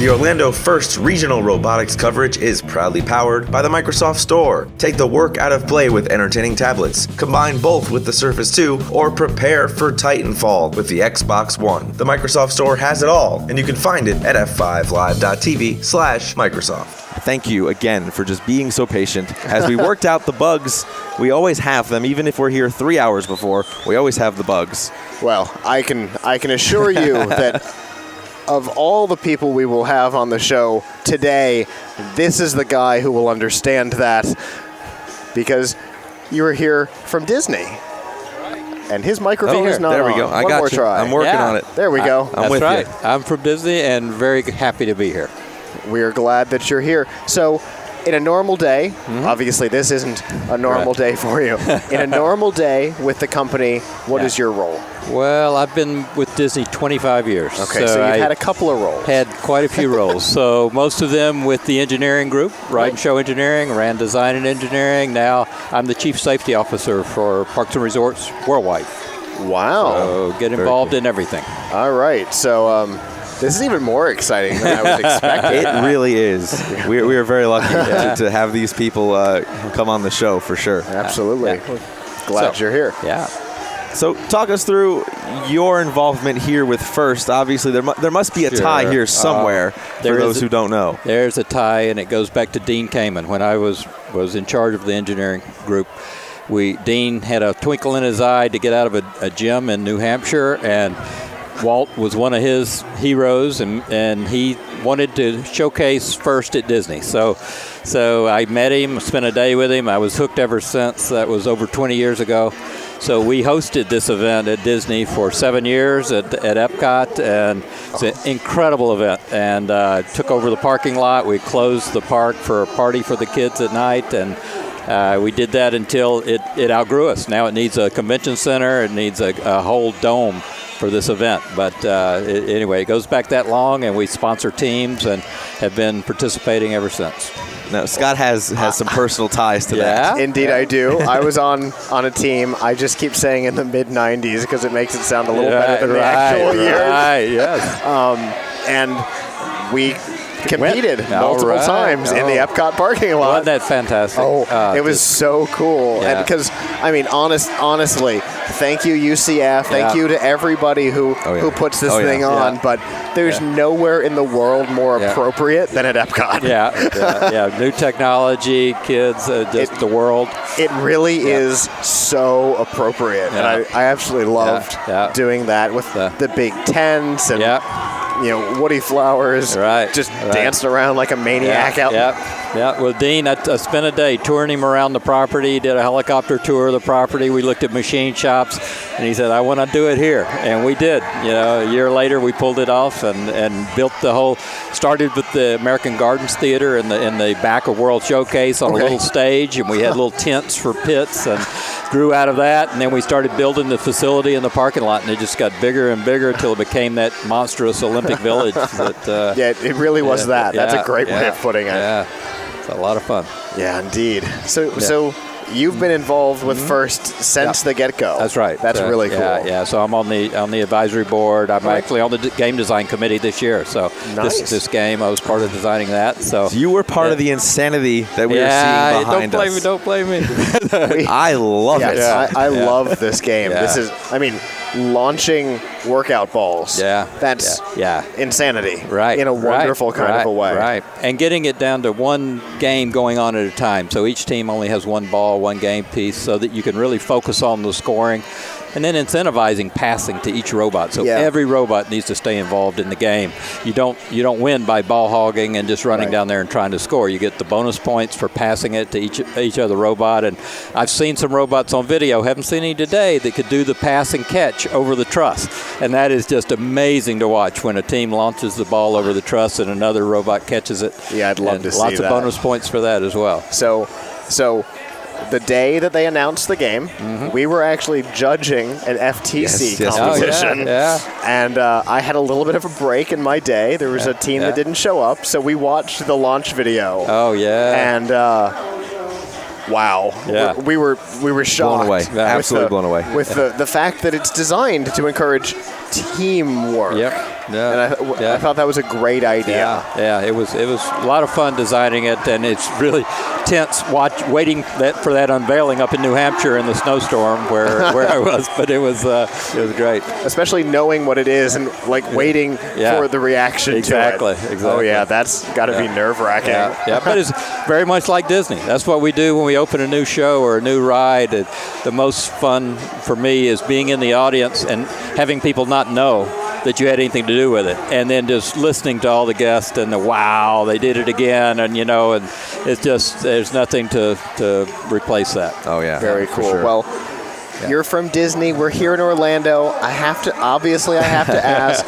The Orlando FIRST regional robotics coverage is proudly powered by the Microsoft Store. Take the work out of play with entertaining tablets. Combine both with the Surface 2 or prepare for Titanfall with the Xbox One. The Microsoft Store has it all, and you can find it at f5live.tv/Microsoft. Thank you again for just being so patient. As we worked out the bugs, we always have them, even if we're here 3 hours before, we always have the bugs. Well, I can assure you that of all the people we will have on the show today, this is the guy who will understand that, because you were here from Disney. And his microphone is not there we on. go. I One got more you. try. I'm working on it. There we go. I'm with right. you. I'm from Disney and very happy to be here. We are glad that you're here. So, in a normal day, obviously this isn't a normal day for you. In a normal day with the company, what is your role? Well, I've been with Disney 25 years. Okay, so you've had a couple of roles. Had quite a few roles. So most of them with the engineering group, ride and show engineering, ran design and engineering. Now I'm the chief safety officer for Parks and Resorts worldwide. Wow. So get involved in everything. All right. So this is even more exciting than I was expecting. It really is. We are very lucky to have these people come on the show for sure. Absolutely. Glad you're here. Yeah. So talk us through your involvement here with FIRST. Obviously, there must be a tie here somewhere for those who don't know. There's a tie, and it goes back to Dean Kamen. When I was in charge of the engineering group, Dean had a twinkle in his eye to get out of a gym in New Hampshire, and Walt was one of his heroes, and he wanted to showcase FIRST at Disney. So I met him, spent a day with him. I was hooked ever since. That was over 20 years ago. So we hosted this event at Disney for 7 years at Epcot, and it's an incredible event. And took over the parking lot. We closed the park for a party for the kids at night, and we did that until it outgrew us. Now it needs a convention center. It needs a whole dome for this event. But anyway, it goes back that long, and we sponsor teams and have been participating ever since. Now, Scott has some personal ties to that. Indeed, I do. I was on a team. I just keep saying in the mid-'90s because it makes it sound a little better than the actual years. Right, yes. And we competed multiple times in the Epcot parking lot. Wasn't that fantastic? Oh, it was so cool. Yeah. And because, I mean, honestly, thank you, UCF. Thank you to everybody who puts this thing on. But there's nowhere in the world more appropriate than at Epcot. Yeah. New technology, kids, just the world. It really is so appropriate. And I absolutely loved doing that with the big tents and Woody Flowers just dancing around like a maniac out. Yeah. Well, Dean, I spent a day touring him around the property, did a helicopter tour of the property. We looked at machine shops, and he said, I want to do it here. And we did. A year later, we pulled it off and built the whole, started with the American Gardens Theater in the back of World Showcase on a little stage, and we had little tents for pits, and grew out of that. And then we started building the facility in the parking lot, and it just got bigger and bigger until it became that monstrous Olympic Village. It really was that. That's a great way of putting it. Yeah. It's a lot of fun. Yeah, indeed. So you've been involved with FIRST since the get-go. That's right. That's really cool. Yeah. So I'm on the advisory board. I'm actually on the game design committee this year. So this game, I was part of designing that. So you were part of the insanity that we are seeing behind us. Don't blame me. I love it. I love this game. This is, launching workout balls. That's insanity. Right. In a wonderful kind of a way. Right. And getting it down to one game going on at a time. So each team only has one ball, one game piece, so that you can really focus on the scoring. And then incentivizing passing to each robot. So every robot needs to stay involved in the game. You don't win by ball hogging and just running down there and trying to score. You get the bonus points for passing it to each other robot. And I've seen some robots on video, haven't seen any today, that could do the pass and catch over the truss. And that is just amazing to watch when a team launches the ball over the truss and another robot catches it. Yeah, I'd love to see that. Lots of bonus points for that as well. So the day that they announced the game, we were actually judging an FTC competition. And I had a little bit of a break in my day. There was a team that didn't show up, so we watched the launch video. And wow. We were shocked. Blown away. Absolutely blown away. With the fact that it's designed to encourage teamwork. Yeah. And I thought that was a great idea. Yeah. It was a lot of fun designing it, and it's really tense waiting for that unveiling up in New Hampshire in the snowstorm where I was. But it was great. Especially knowing what it is and waiting for the reaction exactly. to it. Exactly. Oh yeah, that's got to be nerve-wracking. Yeah, but it's very much like Disney. That's what we do when we open a new show or a new ride. The most fun for me is being in the audience and having people not know that you had anything to do with it, and then just listening to all the guests and wow, they did it again, and and it's just there's nothing to replace that. Oh yeah, very cool. Sure. Well, you're from Disney. We're here in Orlando. I have to ask,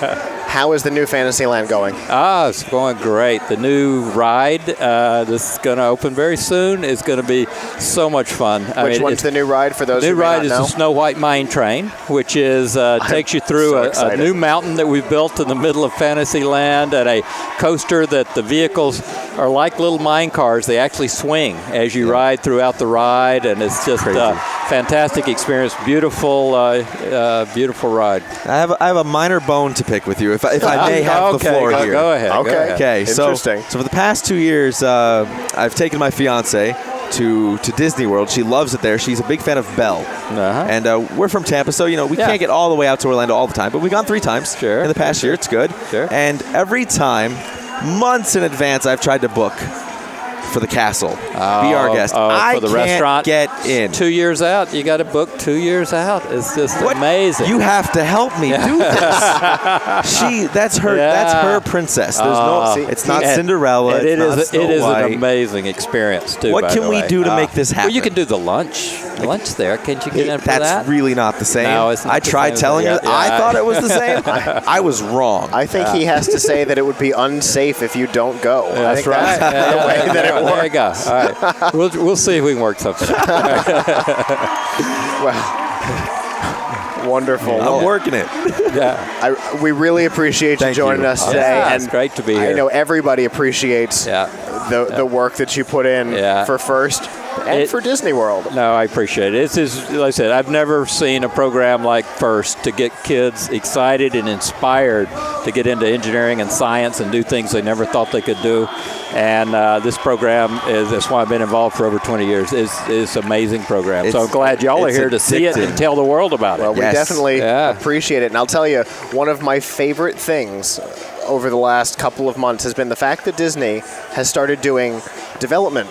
how is the new Fantasyland going? It's going great. The new ride, this is going to open very soon. It's going to be so much fun. Which one's the new ride for those who may not know? The new ride is the Snow White Mine Train, which is takes you through a new mountain that we've built in the middle of Fantasyland, and a coaster that the vehicles are like little mine cars. They actually swing as you ride throughout the ride, and it's just a fantastic experience. Beautiful ride. I have a minor bone to pick with you, if I may have the floor here. Go ahead. Okay. Interesting. So for the past 2 years, I've taken my fiance to Disney World. She loves it there. She's a big fan of Belle. And we're from Tampa, so we can't get all the way out to Orlando all the time, but we've gone 3 times in the past year. It's good. Sure. And every time, months in advance, I've tried to book for the castle. Be our guest. For the restaurant. Get in. 2 years out. You got to book 2 years out. It's just amazing. You have to help me do this. That's her princess. There's it's not Cinderella. It is an an amazing experience too. What can we do to make this happen? Well, you can do the lunch. Lunch there. Can't you get in for that? That's really not the same. No, it's not. I tried telling her. I thought it was the same. I was wrong. I think he has to say that it would be unsafe if you don't go. That's right. That's the way that it works. There you go. All right. We'll see if we can work something out. Well, wonderful. I'm working it. We really appreciate you joining us today. And it's great to be here. I know everybody appreciates the work that you put in for FIRST and for Disney World. No, I appreciate it. Like I said, I've never seen a program like FIRST to get kids excited and inspired to get into engineering and science and do things they never thought they could do. And this program that's why I've been involved for over 20 years. Is an amazing program. So I'm glad y'all are here to see it and tell the world about it. Well, we definitely appreciate it. And I'll tell you, one of my favorite things over the last couple of months has been the fact that Disney has started doing development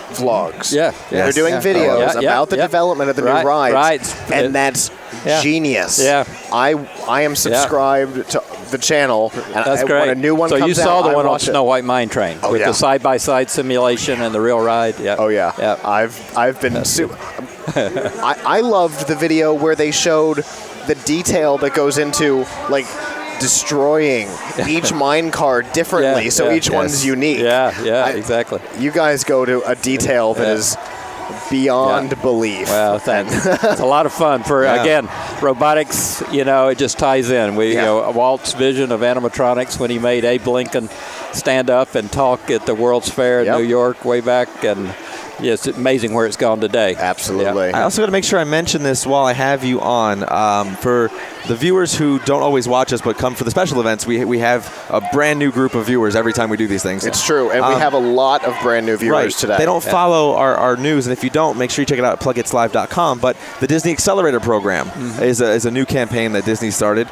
vlogs. They're doing videos about the development of the new rides. And that's genius. I am subscribed to the channel. And that's great. When a new one so comes you saw out, the one on Snow White Mine Train with the side-by-side simulation and the real ride. I've been I loved the video where they showed the detail that goes into destroying each mine car differently, so each one's unique. Exactly. You guys go to a detail that is beyond belief. Well, thanks. It's a lot of fun. Again, robotics, it just ties in. Walt's vision of animatronics when he made Abe Lincoln stand up and talk at the World's Fair in New York way back, and it's amazing where it's gone today. Absolutely. I also got to make sure I mention this while I have you on. For the viewers who don't always watch us but come for the special events, we have a brand new group of viewers every time we do these things. It's true, and we have a lot of brand new viewers today. They don't follow our news, and if you don't, make sure you check it out at plugitslive.com. But the Disney Accelerator program is a new campaign that Disney started,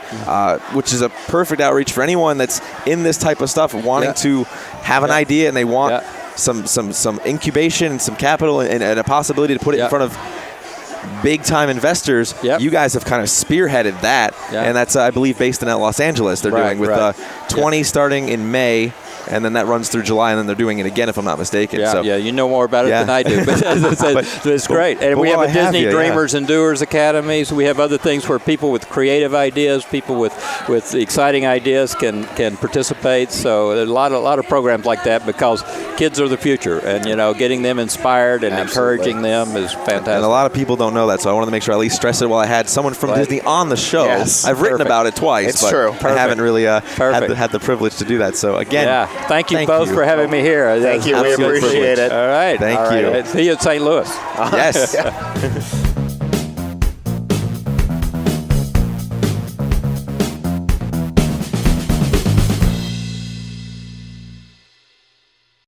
which is a perfect outreach for anyone that's in this type of stuff, wanting to have an idea, and they want some incubation and some capital and a possibility to put it in front of big-time investors. You guys have kind of spearheaded that, and that's, I believe, based in Los Angeles. They're doing with 20 starting in May, and then that runs through July, and then they're doing it again, if I'm not mistaken. You know more about it than I do, but it's great. And we have a Disney Dreamers and Doers Academies. We have other things where people with creative ideas, people with exciting ideas can participate. So there's a lot of programs like that, because kids are the future, and getting them inspired and encouraging them is fantastic. And a lot of people don't know that, so I wanted to make sure I at least stress it while I had someone from Disney on the show. I've written about it twice, but I haven't really had the privilege to do that. So again, thank you both for having me here. Thank you. We appreciate it. All right. Thank you. See you in St. Louis. Yes.